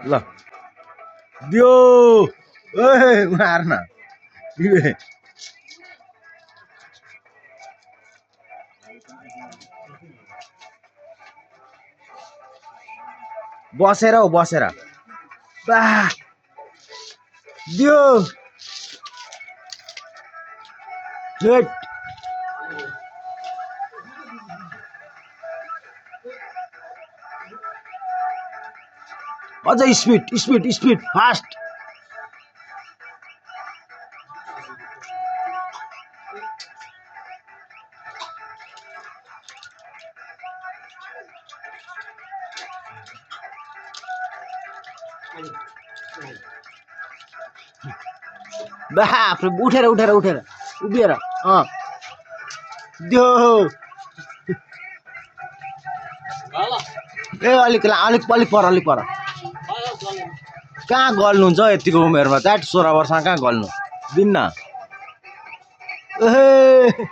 ल दियो ए मार्न बसेर हौ बसेर बा दियो हेट अझ स्पिड स्पिड स्पिड फास्ट बाफ उठेर उठेर उठेर उभिएर दियो ए अलिक अलिक अलिक पर अलिक पर कहाँ गल्नुहुन्छ यतिको उमेरमा 16 वर्षमा कहाँ गल्नु दिन्न ए